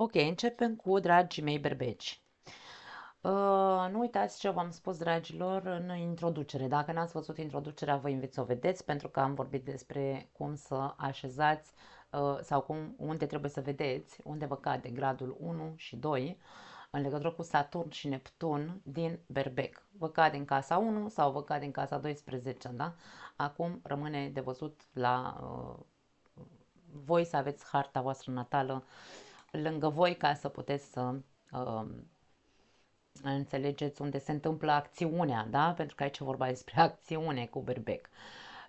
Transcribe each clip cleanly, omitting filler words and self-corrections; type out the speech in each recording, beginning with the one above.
Ok, începem cu dragii mei berbeci. Nu uitați ce v-am spus, dragilor, în introducere. Dacă n-ați văzut introducerea, vă invit să o vedeți, pentru că am vorbit despre cum să așezați sau unde trebuie să vedeți, unde vă cade gradul 1 și 2 în legătură cu Saturn și Neptun din berbec. Vă cade în casa 1 sau vă cade în casa 12, da? Acum rămâne de văzut la voi să aveți harta voastră natală lângă voi ca să puteți să uh, înțelegeți unde se întâmplă acțiunea, da? Pentru că aici e vorba despre acțiune cu berbec.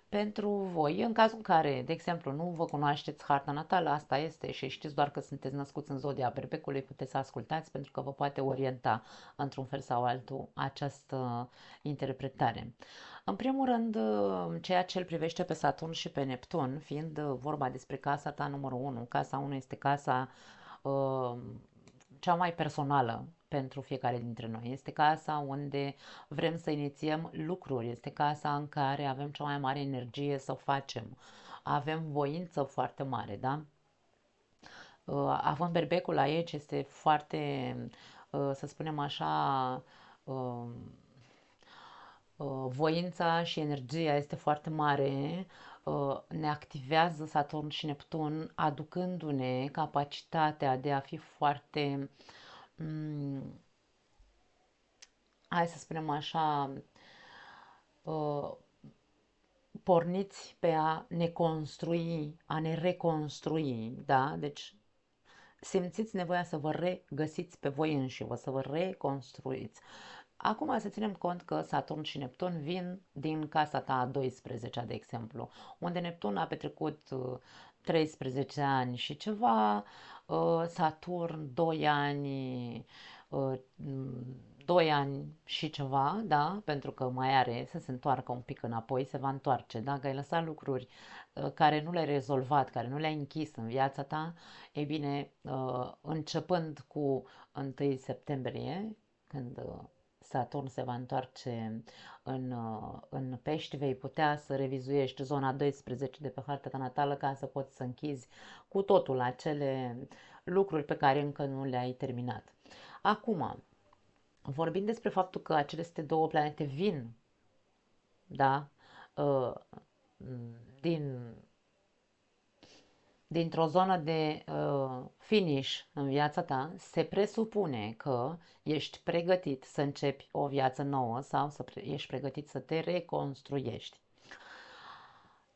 Pentru voi, în cazul în care, de exemplu, nu vă cunoașteți harta natală, asta este și știți doar că sunteți născuți în zodia berbecului, puteți să ascultați pentru că vă poate orienta într-un fel sau altul această interpretare. În primul rând, ceea ce îl privește pe Saturn și pe Neptun, fiind vorba despre casa ta numărul 1, casa 1 este casa uh, cea mai personală pentru fiecare dintre noi. Este casa unde vrem să inițiem lucruri, este casa în care avem cea mai mare energie să facem. Avem voință foarte mare, da? Având berbecul aici, este foarte, să spunem așa, uh, voința și energia este foarte mare, ne activează Saturn și Neptun, aducându-ne capacitatea de a fi foarte, hai să spunem așa, uh, porniți pe a ne construi, a ne reconstrui, da? Deci simțiți nevoia să vă regăsiți pe voi înși vă, să vă reconstruiți. Acum să ținem cont că Saturn și Neptun vin din casa ta a 12, de exemplu, unde Neptun a petrecut 13 ani și ceva, Saturn 2 ani, 2 ani și ceva, da, pentru că mai are să se întoarcă un pic înapoi, se va întoarce, dacă ai lăsat lucruri care nu le-ai rezolvat, care nu le-ai închis în viața ta, e bine, începând cu 1 septembrie, când Saturn se va întoarce în pești, vei putea să revizuiești zona 12 de pe harta ta natală ca să poți să închizi cu totul acele lucruri pe care încă nu le-ai terminat. Acum, vorbind despre faptul că aceste două planete vin, da, uh, din dintr-o zonă de finish în viața ta, se presupune că ești pregătit să începi o viață nouă sau ești pregătit să te reconstruiești.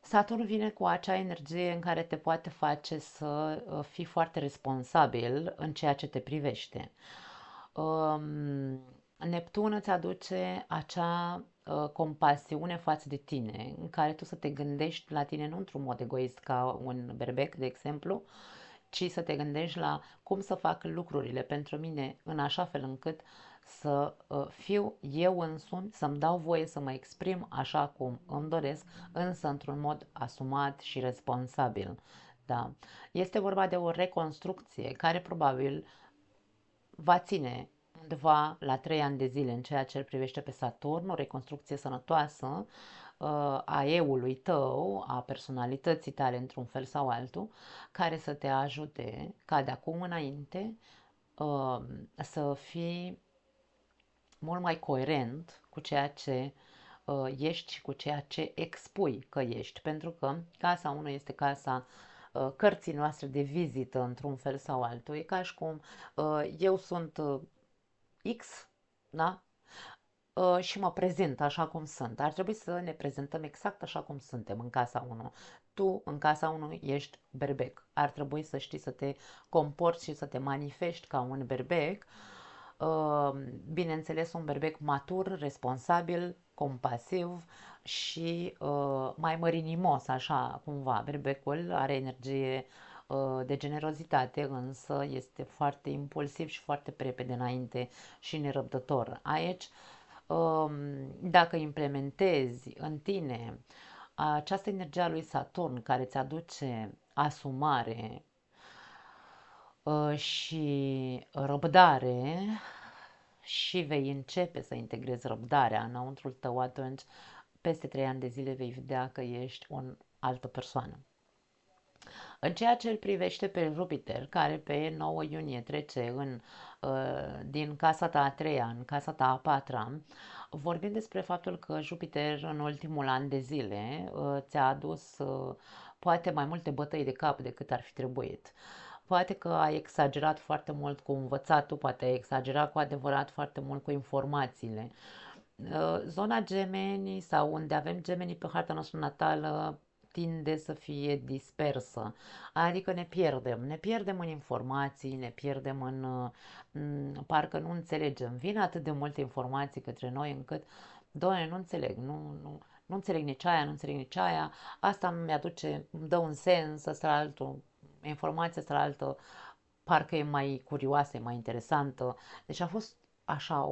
Saturn vine cu acea energie în care te poate face să fii foarte responsabil în ceea ce te privește. Um, Neptun îți aduce acea compasiune față de tine, în care tu să te gândești la tine nu într-un mod egoist ca un berbec, de exemplu, ci să te gândești la cum să fac lucrurile pentru mine în așa fel încât să fiu eu însumi, să-mi dau voie să mă exprim așa cum îmi doresc, însă într-un mod asumat și responsabil. Da. Este vorba de o reconstrucție care probabil va ține undeva la 3 ani de zile în ceea ce îl privește pe Saturn, o reconstrucție sănătoasă a eului tău, a personalității tale într-un fel sau altul, care să te ajute ca de acum înainte să fii mult mai coerent cu ceea ce ești și cu ceea ce expui că ești. Pentru că casa 1 este casa cărții noastre de vizită într-un fel sau altul. E ca și cum eu sunt X, da? Și mă prezint așa cum sunt. Ar trebui să ne prezentăm exact așa cum suntem în casa 1. Tu, în casa 1, ești berbec. Ar trebui să știi să te comporți și să te manifesti ca un berbec. Bineînțeles, un berbec matur, responsabil, compasiv și mai mărinimos, așa cumva. Berbecul are energie de generozitate, însă este foarte impulsiv și foarte repede înainte și nerăbdător. Aici, dacă implementezi în tine această energie a lui Saturn care îți aduce asumare și răbdare și vei începe să integrezi răbdarea înăuntrul tău, atunci peste 3 ani de zile vei vedea că ești o altă persoană. În ceea ce îl privește pe Jupiter, care pe 9 iunie trece din casa ta a treia în casa ta a patra, vorbim despre faptul că Jupiter în ultimul an de zile ți-a adus poate mai multe bătăi de cap decât ar fi trebuit. Poate că ai exagerat foarte mult cu învățatul, poate ai exagerat cu adevărat foarte mult cu informațiile. Zona Gemeni sau unde avem Gemeni pe harta noastră natală tinde să fie dispersă, adică ne pierdem în informații, ne pierdem parcă nu înțelegem. Vin atât de multe informații către noi încât, doamne, nu înțeleg, nu înțeleg nici aia, nu înțeleg nici aia, asta îmi aduce, îmi dă un sens, asta altul, informația asta altă, parcă e mai curioasă, e mai interesantă. Deci a fost așa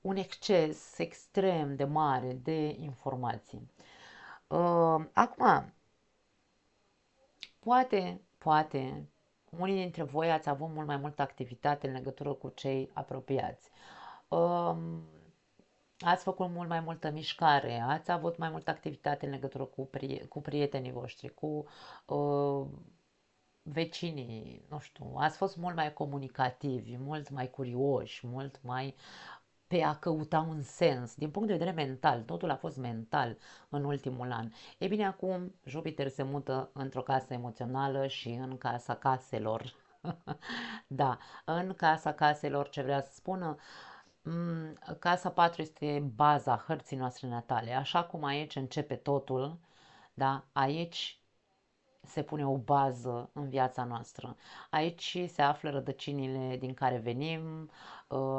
un exces extrem de mare de informații. Acum, poate, unii dintre voi ați avut mult mai multă activitate în legătură cu cei apropiați. Ați făcut mult mai multă mișcare, ați avut mai multă activitate în legătură cu prietenii voștri, cu uh, vecinii, nu știu, ați fost mult mai comunicativi, mult mai curioși, mult mai pe a căuta un sens. Din punct de vedere mental, totul a fost mental în ultimul an. E bine, acum Jupiter se mută într-o casă emoțională și în casa caselor. Da, în casa caselor, ce vrea să spună, casa 4 este baza hărții noastre natale. Așa cum aici începe totul, da, aici se pune o bază în viața noastră. Aici se află rădăcinile din care venim,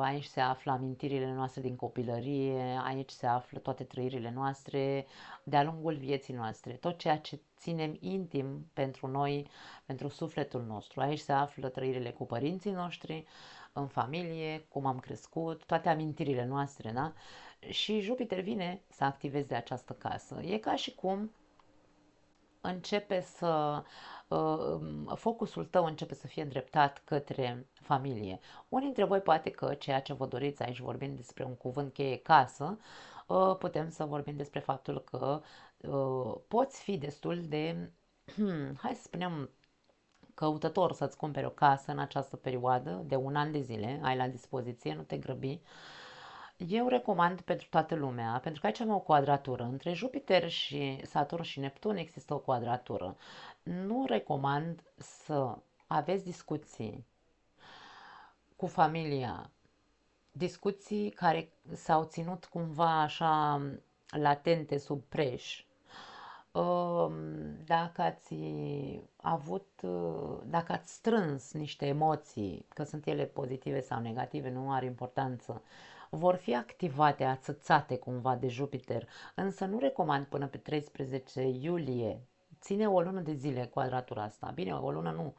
aici se află amintirile noastre din copilărie, aici se află toate trăirile noastre de-a lungul vieții noastre, tot ceea ce ținem intim pentru noi, pentru sufletul nostru. Aici se află trăirile cu părinții noștri, în familie, cum am crescut, toate amintirile noastre, da? Și Jupiter vine să activeze această casă. E ca și cum începe să focusul tău începe să fie îndreptat către familie. Unii dintre voi poate că ceea ce vă doriți, aici vorbim despre un cuvânt cheie casă, putem să vorbim despre faptul că poți fi destul de, hai să spunem, căutător să-ți cumperi o casă în această perioadă de un an de zile, ai la dispoziție, nu te grăbi. Eu recomand pentru toată lumea, pentru că aici am o quadratură. Între Jupiter și Saturn și Neptun există o quadratură. Nu recomand să aveți discuții cu familia, discuții care s-au ținut cumva așa latente sub preș. Dacă ați dacă ați strâns niște emoții, că sunt ele pozitive sau negative, nu are importanță, vor fi activate, ațățate cumva de Jupiter, însă nu recomand până pe 13 iulie. Ține o lună de zile quadratura asta. Bine, o lună nu,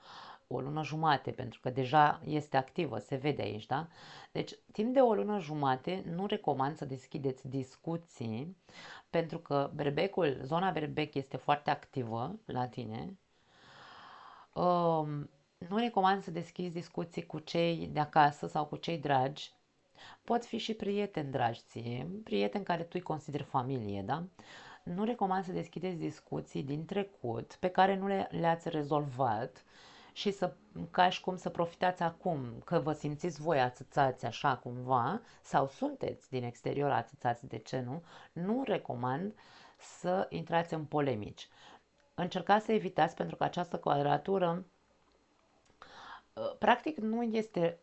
o lună jumate, pentru că deja este activă, se vede aici, da? Deci, timp de o lună jumate, nu recomand să deschideți discuții, pentru că zona berbec este foarte activă la tine. Nu recomand să deschizi discuții cu cei de acasă sau cu cei dragi. Pot fi și prieteni dragi ție, prieteni care tu îi consideri familie, da? Nu recomand să deschideți discuții din trecut pe care nu le-ați rezolvat și ca și cum să profitați acum, că vă simțiți voi ațățați așa cumva sau sunteți din exterior ațățați, de ce nu? Nu recomand să intrați în polemici. Încercați să evitați, pentru că această quadratură practic nu este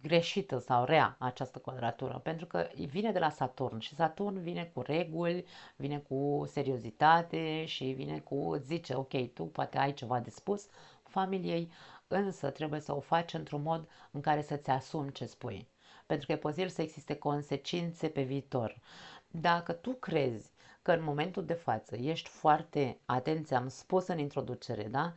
greșită sau rea această quadratură, pentru că vine de la Saturn și Saturn vine cu reguli, vine cu seriozitate și vine zice, ok, tu poate ai ceva de spus familiei, însă trebuie să o faci într-un mod în care să-ți asumi ce spui, pentru că e posibil să existe consecințe pe viitor. Dacă tu crezi că în momentul de față ești foarte, atenție, am spus în introducere, da?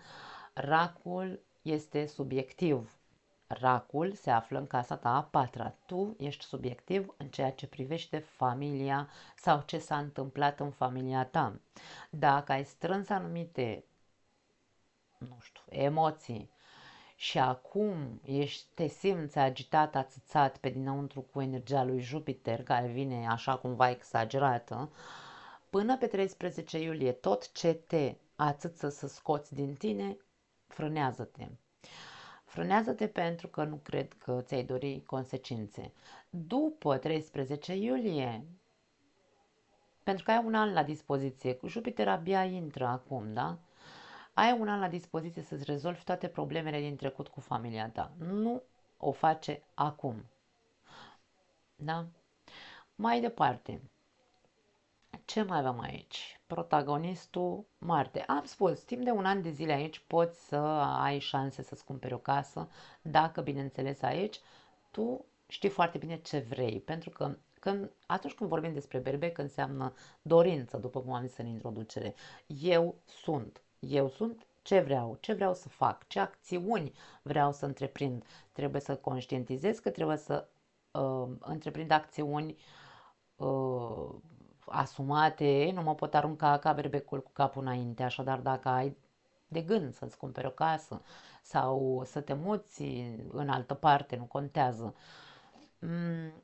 Racul este subiectiv. Racul se află în casa ta a patra. Tu ești subiectiv în ceea ce privește familia sau ce s-a întâmplat în familia ta. Dacă ai strâns anumite, nu știu, emoții și acum te simți agitat, ațățat pe dinăuntru cu energia lui Jupiter, care vine așa cumva exagerată, până pe 13 iulie, tot ce te atât să scoți din tine, frânează-te. Frânează-te pentru că nu cred că ți-ai dori consecințe. După 13 iulie, pentru că ai un an la dispoziție, cu Jupiter abia intră acum, da? Ai un an la dispoziție să-ți rezolvi toate problemele din trecut cu familia ta. Nu o face acum, da? Mai departe, ce mai avem aici? Protagonistul Marte. Am spus, timp de un an de zile aici poți să ai șanse să-ți cumperi o casă, dacă, bineînțeles, aici tu știi foarte bine ce vrei, pentru că atunci când vorbim despre berbec înseamnă dorință, după cum am zis în introducere. Eu sunt ce vreau să fac, ce acțiuni vreau să întreprind. Trebuie să conștientizez că trebuie să întreprind acțiuni uh, asumate, nu mă pot arunca ca berbecul cu capul înainte, așadar dacă ai de gând să-ți cumperi o casă sau să te muți în altă parte, nu contează.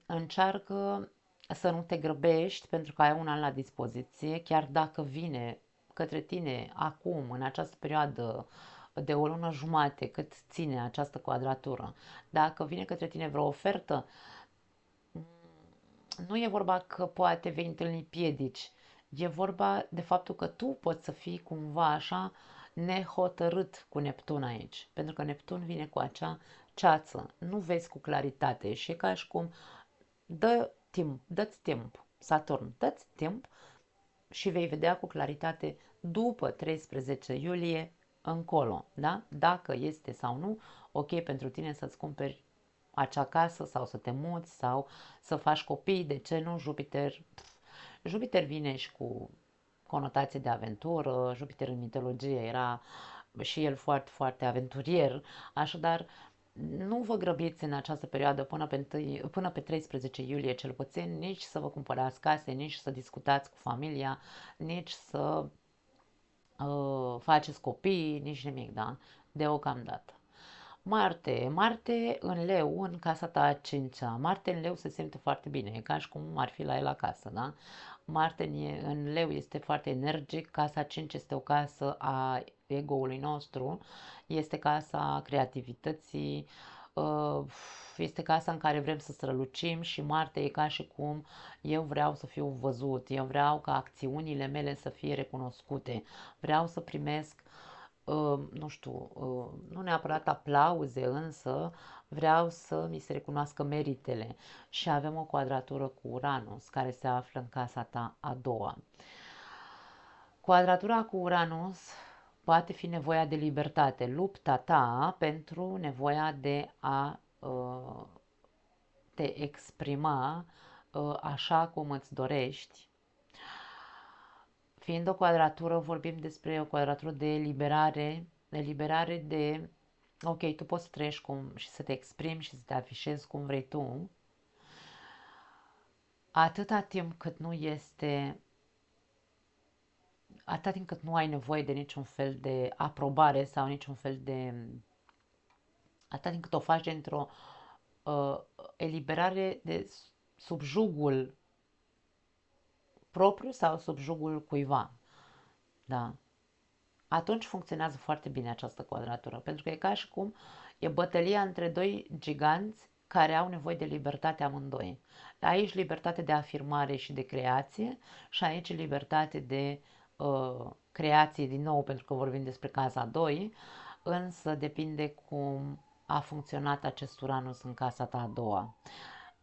Încearcă să nu te grăbești pentru că ai un an la dispoziție, chiar dacă vine către tine acum, în această perioadă de o lună jumate, cât ține această quadratură, dacă vine către tine vreo ofertă, nu e vorba că poate vei întâlni piedici, e vorba de faptul că tu poți să fii cumva așa nehotărât cu Neptun aici, pentru că Neptun vine cu acea ceață, nu vezi cu claritate și e ca și cum dă-ți timp, Saturn, dă-ți timp și vei vedea cu claritate după 13 iulie încolo, da? Dacă este sau nu ok pentru tine să-ți cumperi acea casă sau să te muți sau să faci copii, de ce nu? Jupiter vine și cu conotație de aventură, Jupiter în mitologie era și el foarte, foarte aventurier, așadar nu vă grăbiți în această perioadă până pe 13 iulie cel puțin, nici să vă cumpărați case, nici să discutați cu familia, nici să faceți copii, nici nimic, da? Deocamdată. Marte în leu, în casa ta a cincea. Marte în leu se simte foarte bine, e ca și cum ar fi la el acasă, da? Marte în leu este foarte energic, casa 5 este o casă a ego-ului nostru, este casa creativității, uh, este casa în care vrem să strălucim și Marte e ca și cum eu vreau să fiu văzut, eu vreau ca acțiunile mele să fie recunoscute, vreau să primesc nu știu, nu neapărat aplauze, însă vreau să mi se recunoască meritele. Și avem o quadratură cu Uranus, care se află în casa ta a doua. Quadratura cu Uranus poate fi nevoia de libertate, lupta ta pentru nevoia de a te exprima așa cum îți dorești. Fiind o quadratură, vorbim despre o quadratură de eliberare de, ok, tu poți să trăiești și să te exprimi și să te afișezi cum vrei tu, atâta timp cât nu este, atâta timp cât nu ai nevoie de niciun fel de aprobare sau niciun fel de, atâta timp cât o faci într-o eliberare de subjugul propriu sau subjugul cuiva, da? Atunci funcționează foarte bine această quadratură, pentru că e ca și cum e bătălia între doi giganți care au nevoie de libertate amândoi. Aici libertate de afirmare și de creație și aici libertate de creație din nou, pentru că vorbim despre casa 2, însă depinde cum a funcționat acest Uranus în casa ta a doua.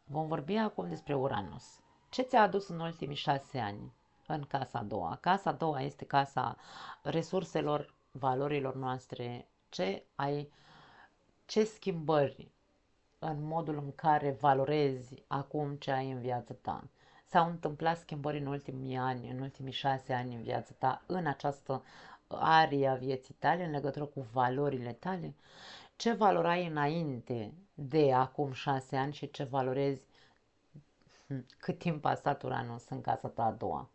Vom vorbi acum despre Uranus. Ce ți-a adus în ultimii 6 ani în casa a doua? Casa a doua este casa resurselor, valorilor noastre. Ce schimbări în modul în care valorezi acum ce ai în viața ta? S-au întâmplat schimbări în ultimii ani, în ultimii 6 ani în viața ta, în această arie a vieții tale, în legătură cu valorile tale? Ce valorai înainte de acum 6 ani și ce valorezi cât timp a stat Uranus în casa ta a doua?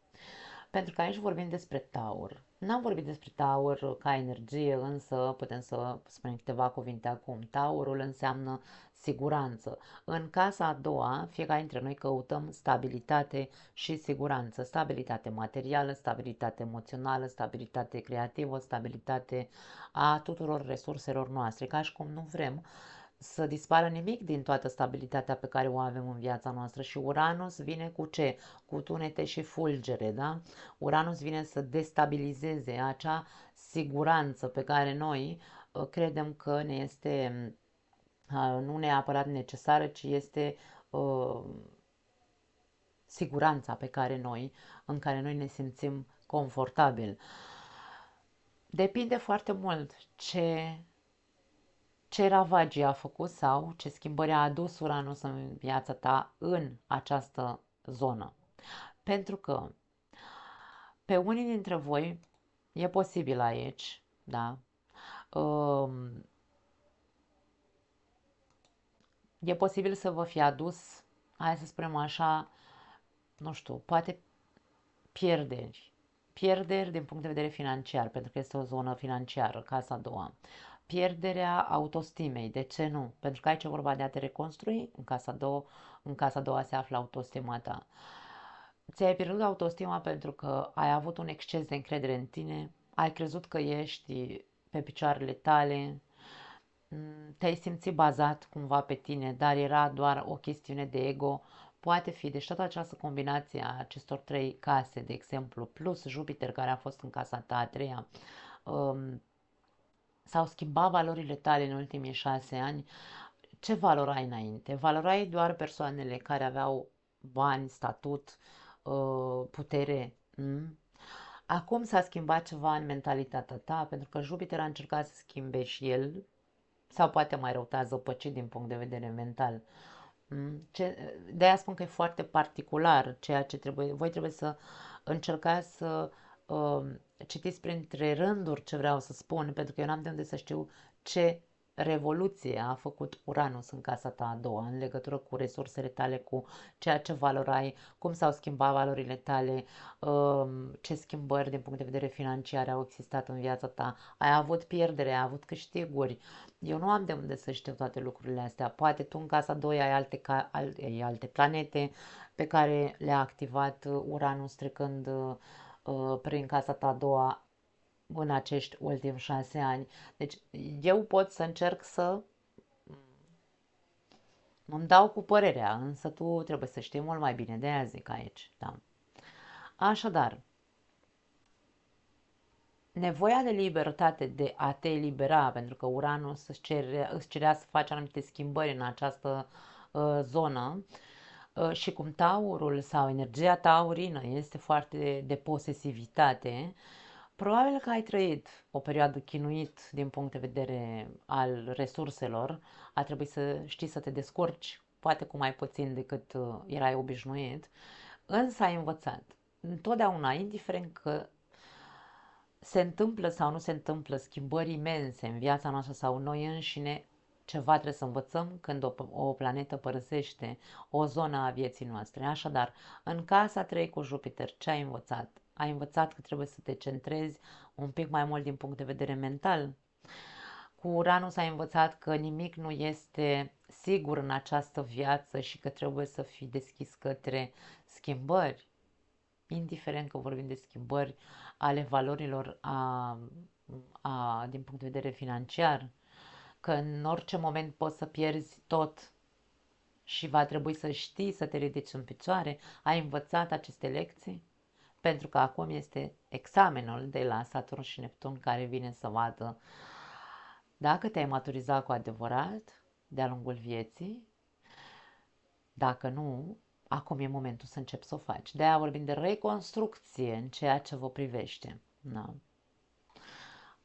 Pentru că aici vorbim despre Taur. N-am vorbit despre Taur ca energie, însă putem să spunem câteva cuvinte acum. Taurul înseamnă siguranță. În casa a doua, fiecare dintre noi căutăm stabilitate și siguranță. Stabilitate materială, stabilitate emoțională, stabilitate creativă, stabilitate a tuturor resurselor noastre. Ca și cum nu vrem să dispară nimic din toată stabilitatea pe care o avem în viața noastră. Și Uranus vine cu ce? Cu tunete și fulgere, da? Uranus vine să destabilizeze acea siguranță pe care noi credem că ne este nu neapărat necesară, ci este siguranța pe care în care noi ne simțim confortabil. Depinde foarte mult ce ravagii a făcut sau ce schimbări a adus Uranus în viața ta în această zonă. Pentru că pe unii dintre voi e posibil aici, da? E posibil să vă fie adus, hai să spunem așa, nu știu, poate pierderi. Pierderi din punct de vedere financiar, pentru că este o zonă financiară, casa a doua. Pierderea autostimei, de ce nu? Pentru că aici e vorba de a te reconstrui, în casa a doua se află autostima ta. Ți-ai pierdut autostima pentru că ai avut un exces de încredere în tine, ai crezut că ești pe picioarele tale, te-ai simțit bazat cumva pe tine, dar era doar o chestiune de ego. Poate fi, deci toată această combinație a acestor trei case, de exemplu, plus Jupiter care a fost în casa ta a treia, s-au schimbat valorile tale în ultimii 6 ani. Ce valorai înainte? Valorai doar persoanele care aveau bani, statut, putere. Acum s-a schimbat ceva în mentalitatea ta, pentru că Jupiter a încercat să schimbe și el, sau poate mai rău, te-a zăpăcit din punct de vedere mental. De-aia spun că e foarte particular ceea ce voi trebuie să încercați să citiți printre rânduri ce vreau să spun, pentru că eu n-am de unde să știu ce revoluție a făcut Uranus în casa ta a doua, în legătură cu resursele tale, cu ceea ce valorai, cum s-au schimbat valorile tale, ce schimbări din punct de vedere financiar au existat în viața ta, ai avut pierdere, ai avut câștiguri. Eu nu am de unde să știu toate lucrurile astea. Poate tu în casa 2 ai alte planete pe care le-a activat Uranus trecând prin casa ta a doua în acești ultimi 6 ani. Deci eu pot să încerc să îmi dau cu părerea, însă tu trebuie să știi mult mai bine, de aia zic aici. Da. Așadar, nevoia de libertate de a te elibera, pentru că Uranus îți cerea să faci anumite schimbări în această zonă, și cum taurul sau energia taurină este foarte de posesivitate, probabil că ai trăit o perioadă chinuit din punct de vedere al resurselor, a trebuit să știi să te descurci, poate cu mai puțin decât erai obișnuit, însă ai învățat. Întotdeauna, indiferent că se întâmplă sau nu se întâmplă schimbări imense în viața noastră sau noi înșine, ceva trebuie să învățăm când o planetă părăsește o zonă a vieții noastre. Așadar, în casa 3 cu Jupiter, ce ai învățat? Ai învățat că trebuie să te centrezi un pic mai mult din punct de vedere mental. Cu Uranus ai învățat că nimic nu este sigur în această viață și că trebuie să fii deschis către schimbări, indiferent că vorbim de schimbări ale valorilor din punct de vedere financiar, că în orice moment poți să pierzi tot și va trebui să știi să te ridici în picioare. Ai învățat aceste lecții? Pentru că acum este examenul de la Saturn și Neptun care vine să vadă dacă te-ai maturizat cu adevărat de-a lungul vieții. Dacă nu, acum e momentul să începi să o faci. De-aia vorbim de reconstrucție în ceea ce vă privește. Da.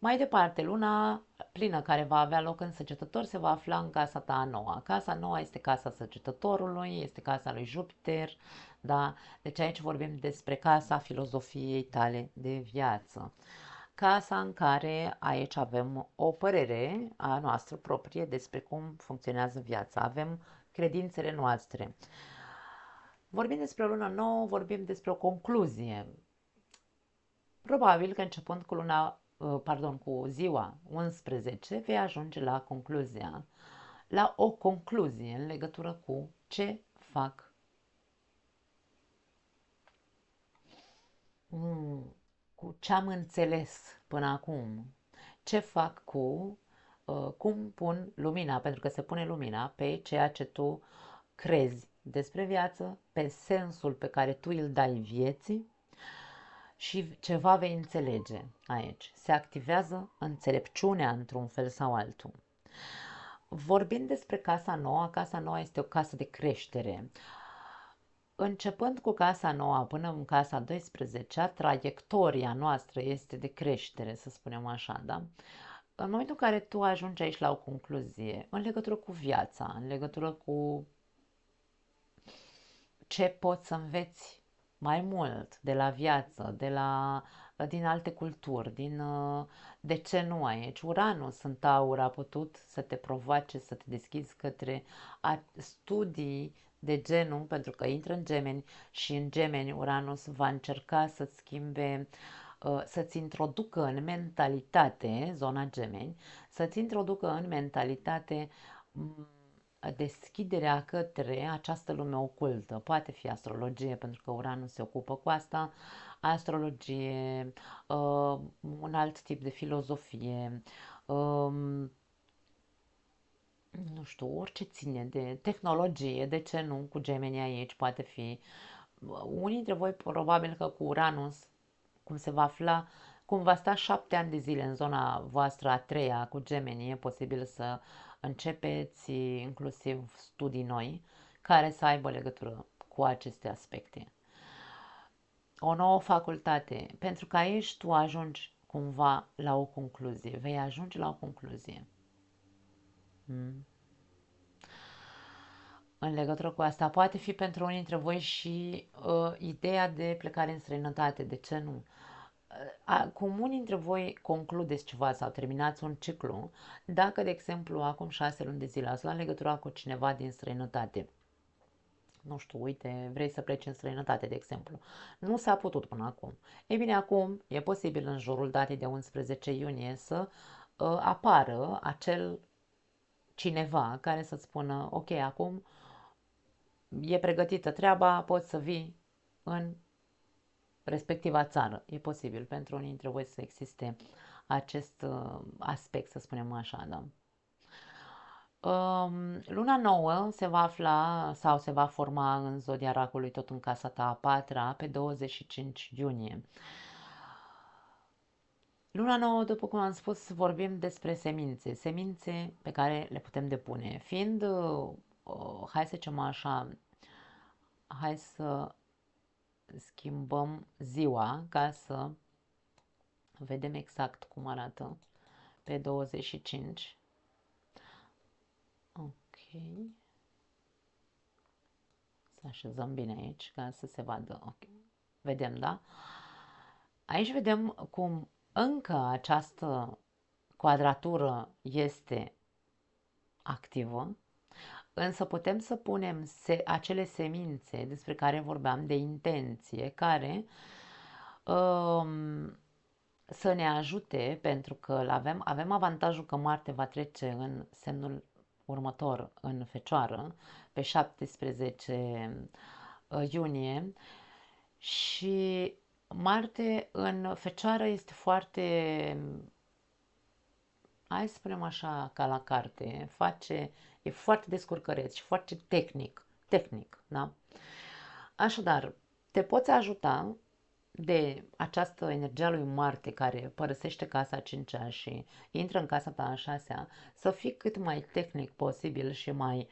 Mai departe, luna plină care va avea loc în Săgetător se va afla în casa ta a noua. Casa noua este casa Săgetătorului, este casa lui Jupiter, da? Deci aici vorbim despre casa filozofiei tale de viață. Casa în care aici avem o părere a noastră proprie despre cum funcționează viața. Avem credințele noastre. Vorbim despre o lună nouă, vorbim despre o concluzie. Probabil că începând cu cu ziua 11, vei ajunge la o concluzie în legătură cu ce fac, cu ce am înțeles până acum, ce fac cum pun lumina, pentru că se pune lumina pe ceea ce tu crezi despre viață, pe sensul pe care tu îl dai vieții și ceva vei înțelege aici. Se activează înțelepciunea într-un fel sau altul. Vorbind despre casa nouă este o casă de creștere. Începând cu casa nouă până în casa 12, traiectoria noastră este de creștere, să spunem așa, da? În momentul în care tu ajungi aici la o concluzie, în legătură cu viața, în legătură cu ce poți să înveți mai mult de la viață, din alte culturi, de ce nu aici. Uranus în Taur a putut să te provoace, să te deschizi către studii de genul, pentru că intră în Gemeni și în Gemeni Uranus va încerca să-ți schimbe, să-ți introducă în mentalitate, zona Gemeni, să-ți introducă în mentalitate deschiderea către această lume ocultă. Poate fi astrologie, pentru că Uranus se ocupă cu asta, astrologie, un alt tip de filozofie, nu știu, orice ține de tehnologie, de ce nu, cu Gemeni aici poate fi. Unii dintre voi probabil că cu Uranus, cum se va afla, cum va sta 7 ani de zile în zona voastră a treia cu Gemeni, e posibil să începeți inclusiv studii noi care să aibă legătură cu aceste aspecte. O nouă facultate, pentru că aici tu ajungi cumva la o concluzie, vei ajunge la o concluzie. Mm. În legătură cu asta, poate fi pentru unii dintre voi și ideea de plecare în străinătate, de ce nu? Cum unii dintre voi concludeți ceva sau terminați un ciclu, dacă, de exemplu, acum 6 luni de zile ați luat legătura cu cineva din străinătate, nu știu, uite, vrei să pleci în străinătate, de exemplu, nu s-a putut până acum. Ei bine, acum e posibil în jurul datei de 11 iunie să apară acel cineva care să-ți spună, ok, acum e pregătită treaba, poți să vii în respectiva țară. E posibil pentru unii dintre voi să existe acest aspect, să spunem așa, da? Luna nouă se va afla sau se va forma în zodia racului tot în casa ta a patra pe 25 iunie. Luna nouă, după cum am spus, vorbim despre semințe pe care le putem depune. Fiind, hai să zicem așa, hai să schimbăm ziua ca să vedem exact cum arată pe 25. Ok. Să așezăm bine aici ca să se vadă. Ok. Vedem, da? Aici vedem cum încă această quadratură este activă, însă putem să punem acele semințe despre care vorbeam, de intenție, care să ne ajute, pentru că avem avantajul că Marte va trece în semnul următor, în Fecioară, pe 17 iunie, și Marte în Fecioară este foarte, hai să spunem așa, ca la carte, e foarte descurcăreț și foarte tehnic, da? Așadar, te poți ajuta de această energie a lui Marte care părăsește casa a 5-a și intră în casa ta a 6-a, să fii cât mai tehnic posibil și mai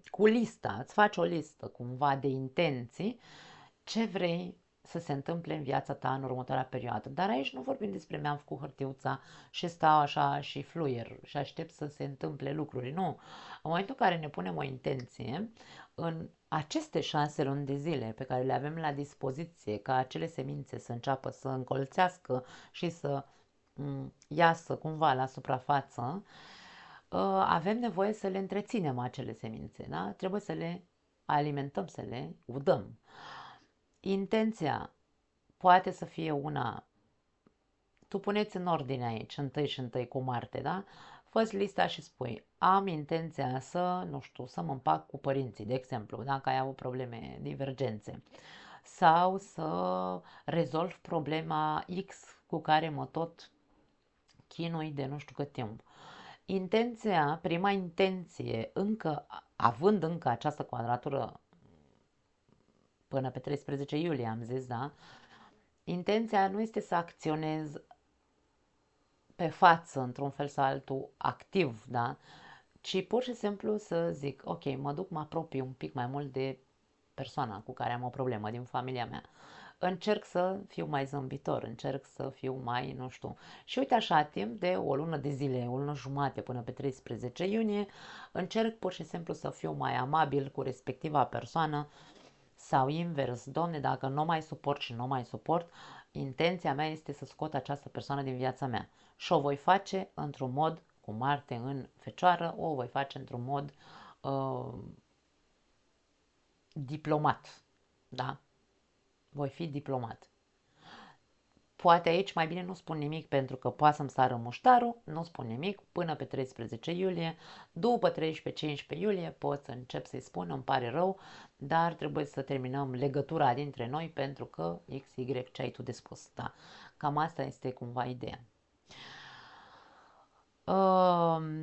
cu lista, îți faci o listă cumva de intenții, ce vrei să se întâmple în viața ta în următoarea perioadă. Dar aici nu vorbim despre mi-am făcut hârtiuța și stau așa și fluier și aștept să se întâmple lucruri. Nu. În momentul în care ne punem o intenție, în aceste 6 luni de zile pe care le avem la dispoziție, ca acele semințe să înceapă să încolțească și să iasă cumva la suprafață, avem nevoie să le întreținem acele semințe, da? Trebuie să le alimentăm, să le udăm. Intenția poate să fie una, tu puneți în ordine aici, întâi și întâi cu Marte, da? Fă-ți lista și spui, am intenția să, nu știu, să mă împac cu părinții, de exemplu, dacă ai avut probleme, divergențe, sau să rezolv problema X cu care mă tot chinui de nu știu cât timp. Intenția, prima intenție, încă, având încă această quadratură până pe 13 iulie, am zis, da? Intenția nu este să acționez pe față, într-un fel sau altul, activ, da? Ci pur și simplu să zic, ok, mă duc, mă apropii un pic mai mult de persoana cu care am o problemă din familia mea. Încerc să fiu mai zâmbitor, încerc să fiu mai, nu știu. Și uite așa, timp de o lună de zile, o lună jumate până pe 13 iunie, încerc pur și simplu să fiu mai amabil cu respectiva persoană sau invers. Domne, dacă nu mai suport și nu mai suport, intenția mea este să scot această persoană din viața mea. Și o voi face într-un mod, cu Marte în Fecioară, o voi face într-un mod diplomat. Da? Voi fi diplomat. Poate aici mai bine nu spun nimic pentru că poate să-mi sară muștarul, nu spun nimic până pe 13 iulie, după 13-15 iulie pot să încep să-i spun, îmi pare rău, dar trebuie să terminăm legătura dintre noi pentru că X, Y, ce ai tu de spus. Da, cam asta este cumva ideea.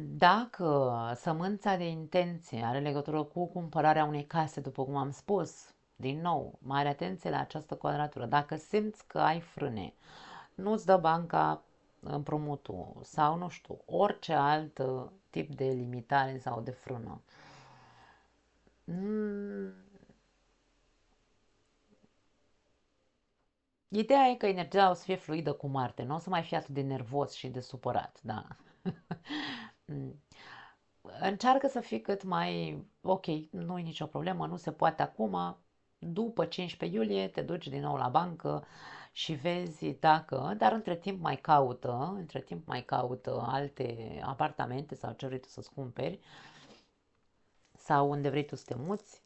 Dacă sămânța de intenție are legătură cu cumpărarea unei case, după cum am spus, din nou, mare atenție la această quadratură. Dacă simți că ai frâne, nu-ți dă banca împrumutul sau, nu știu, orice alt tip de limitare sau de frână. Ideea e că energia o să fie fluidă cu Marte, nu o să mai fie atât de nervos și de supărat, da. Încearcă să fii cât mai ok, nu e nicio problemă, nu se poate acum, după 15 iulie te duci din nou la bancă și vezi dacă, dar între timp mai caută alte apartamente sau ce vrei tu să-ți cumperi sau unde vrei tu să te muți,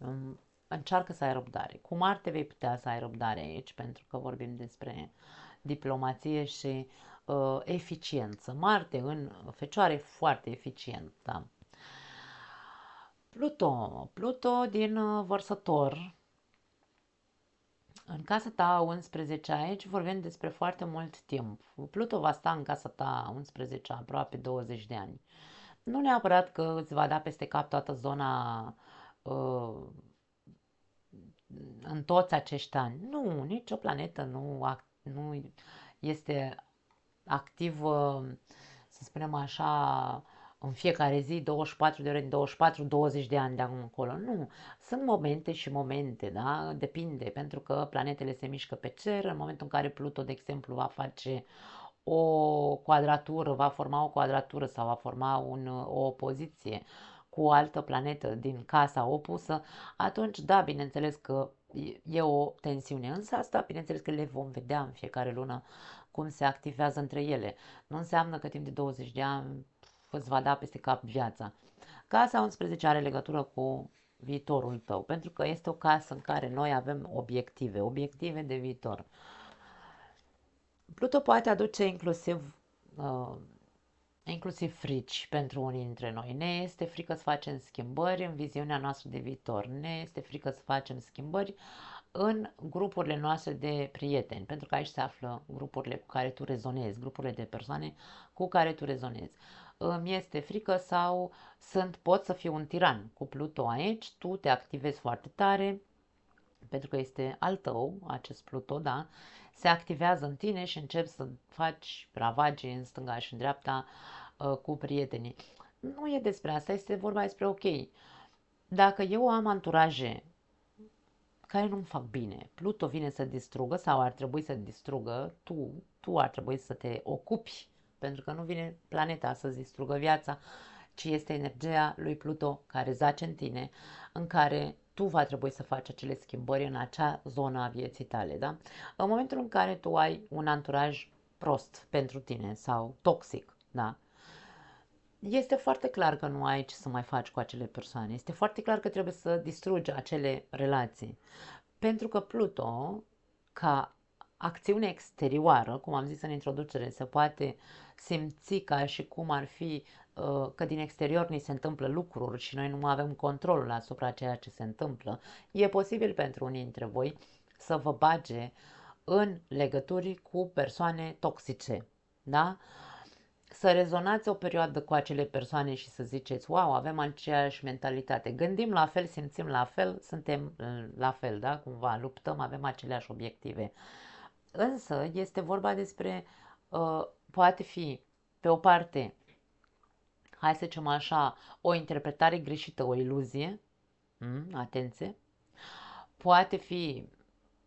încearcă să ai răbdare. Cu Marte vei putea să ai răbdare aici pentru că vorbim despre diplomație și eficiență. Marte în Fecioară e foarte eficient, da. Pluto din Vărsător, în casa ta 11 aici vorbim despre foarte mult timp. Pluto va sta în casa ta 11 aproape 20 de ani. Nu neapărat că îți va da peste cap toată zona uh, în toți acești ani. Nu, nicio planetă nu este activă, să spunem așa, în fiecare zi, 24 de ore în 24, 20 de ani de acum încolo. Nu, sunt momente și momente, da? Depinde, pentru că planetele se mișcă pe cer, în momentul în care Pluto, de exemplu, va face o quadratură, va forma o quadratură sau va forma o opoziție cu o altă planetă din casa opusă, atunci, da, bineînțeles că e o tensiune, însă asta, bineînțeles că le vom vedea în fiecare lună cum se activează între ele. Nu înseamnă că timp de 20 de ani îți va da peste cap viața. Casa 11 are legătură cu viitorul tău, pentru că este o casă în care noi avem obiective de viitor. Pluto poate aduce inclusiv frici pentru unii dintre noi. Ne este frică să facem schimbări în viziunea noastră de viitor. Ne este frică să facem schimbări în grupurile noastre de prieteni, pentru că aici se află grupurile cu care tu rezonezi, grupurile de persoane cu care tu rezonezi. Îmi este frică sau pot să fiu un tiran cu Pluto aici, tu te activezi foarte tare, pentru că este al tău, acest Pluto, da, se activează în tine și începi să faci ravagii în stânga și în dreapta cu prietenii. Nu e despre asta, este vorba despre ok. Dacă eu am anturaje care nu-mi fac bine, Pluto vine să distrugă sau ar trebui să distrugă, tu ar trebui să te ocupi, pentru că nu vine planeta să-ți distrugă viața, ci este energia lui Pluto care zace în tine, în care tu va trebui să faci acele schimbări în acea zonă a vieții tale, da? În momentul în care tu ai un anturaj prost pentru tine sau toxic, da? Este foarte clar că nu ai ce să mai faci cu acele persoane. Este foarte clar că trebuie să distrugi acele relații. Pentru că Pluto, ca acțiune exterioară, cum am zis în introducere, se poate simți ca și cum ar fi că din exterior ni se întâmplă lucruri și noi nu avem controlul asupra ceea ce se întâmplă. E posibil pentru unii dintre voi să vă bage în legături cu persoane toxice, da? Să rezonați o perioadă cu acele persoane și să ziceți, wow, avem aceeași mentalitate, gândim la fel, simțim la fel, suntem la fel, da? Cumva luptăm, avem aceleași obiective. Însă este vorba despre, poate fi, pe o parte, hai să zicem așa, o interpretare greșită, o iluzie, atenție, poate fi,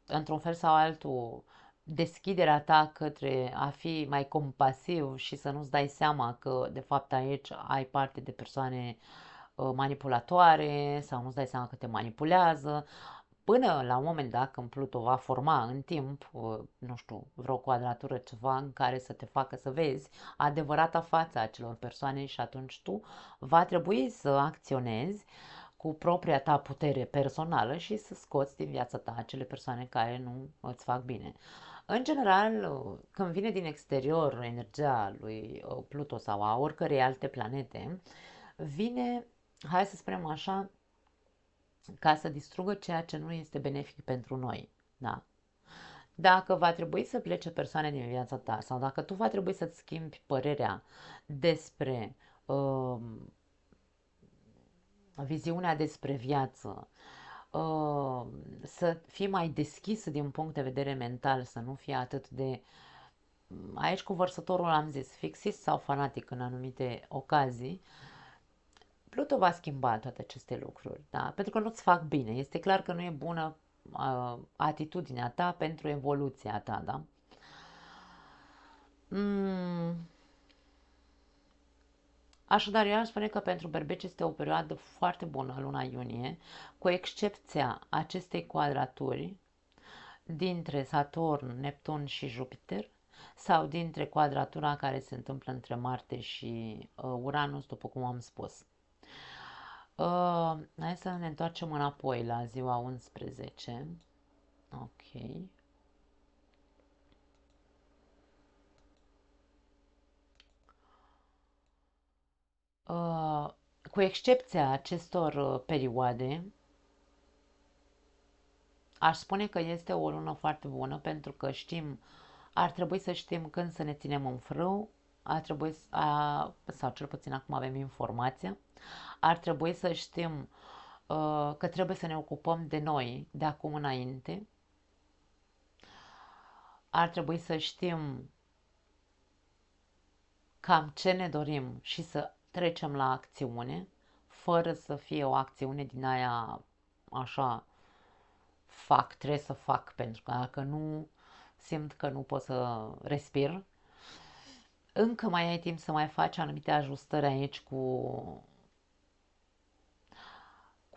într-un fel sau altul, deschiderea ta către a fi mai compasiv și să nu-ți dai seama că, de fapt, aici ai parte de persoane manipulatoare sau nu-ți dai seama că te manipulează, până la un moment dat, când Pluto va forma în timp, nu știu, vreo quadratură, ceva în care să te facă să vezi adevărata fața acelor persoane și atunci tu va trebui să acționezi cu propria ta putere personală și să scoți din viața ta acele persoane care nu îți fac bine. În general, când vine din exterior energia lui Pluto sau a oricărei alte planete, vine, hai să spunem așa, ca să distrugă ceea ce nu este benefic pentru noi. Da? Dacă va trebui să plece persoane din viața ta sau dacă tu va trebui să-ți schimbi părerea despre viziunea despre viață, să fii mai deschis din punct de vedere mental, să nu fii atât de... Aici cu vărsătorul am zis, fixist sau fanatic în anumite ocazii, Pluto va schimba toate aceste lucruri, da? Pentru că nu-ți fac bine. Este clar că nu e bună atitudinea ta pentru evoluția ta, da? Așadar, eu aș spune că pentru berbeci este o perioadă foarte bună, luna iunie, cu excepția acestei quadraturi dintre Saturn, Neptun și Jupiter, sau dintre quadratura care se întâmplă între Marte și Uranus, după cum am spus. Hai să ne întoarcem înapoi la ziua 11. Ok. Cu excepția acestor perioade, aș spune că este o lună foarte bună pentru că știm, ar trebui să știm când să ne ținem în frâu, ar trebui, sau cel puțin acum avem informația, ar trebui să știm că trebuie să ne ocupăm de noi de acum înainte, ar trebui să știm cam ce ne dorim și să trecem la acțiune, fără să fie o acțiune din aia așa, trebuie să fac, pentru că dacă nu simt că nu pot să respir, încă mai ai timp să mai faci anumite ajustări aici cu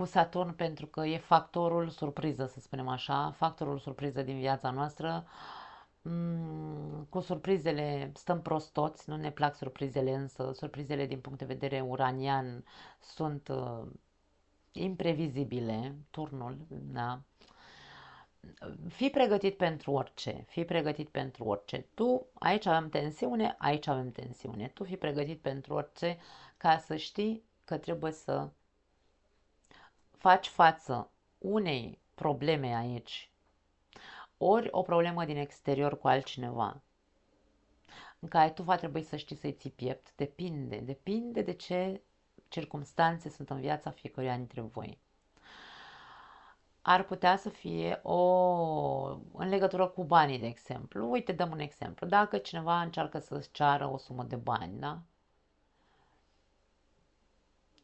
Saturn, pentru că e factorul surpriză, să spunem așa, factorul surpriză din viața noastră. Cu surprizele stăm prost toți, nu ne plac surprizele, însă surprizele din punct de vedere uranian sunt imprevizibile, turnul, da? Fii pregătit pentru orice, fii pregătit pentru orice. Tu, aici avem tensiune, aici avem tensiune. Tu fii pregătit pentru orice ca să știi că trebuie să faci față unei probleme aici, ori o problemă din exterior cu altcineva, în care tu va trebui să știi să-i ții piept, depinde de ce circumstanțe sunt în viața fiecăruia dintre voi. Ar putea să fie în legătură cu banii, de exemplu. Uite, dăm un exemplu. Dacă cineva încearcă să-ți ceară o sumă de bani, da?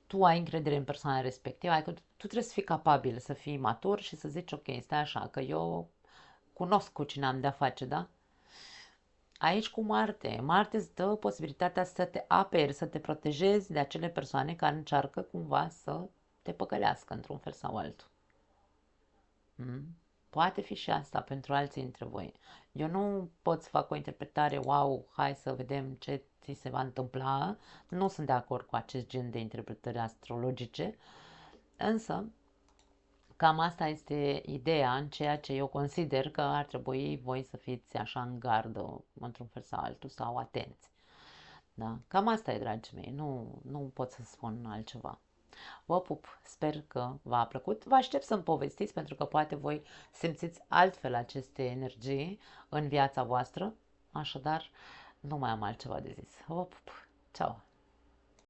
Tu ai încredere în persoana respectivă, adică tu trebuie să fii capabil să fii matur și să zici, ok, stai așa, că eu cunosc cu cine am de-a face, da? Aici cu Marte îți dă posibilitatea să te aperi, să te protejezi de acele persoane care încearcă cumva să te păcălească într-un fel sau altul. Poate fi și asta pentru alții dintre voi. Eu nu pot să fac o interpretare, wow, hai să vedem ce ți se va întâmpla. Nu sunt de acord cu acest gen de interpretări astrologice, însă Cam asta este ideea în ceea ce eu consider că ar trebui voi să fiți așa în gardă, într-un fel sau altul, sau atenți. Da? Cam asta e, dragii mei, nu pot să spun altceva. Vă pup, sper că v-a plăcut. Vă aștept să-mi povestiți, pentru că poate voi simțiți altfel aceste energii în viața voastră. Așadar, nu mai am altceva de zis. Vă pup, ceau!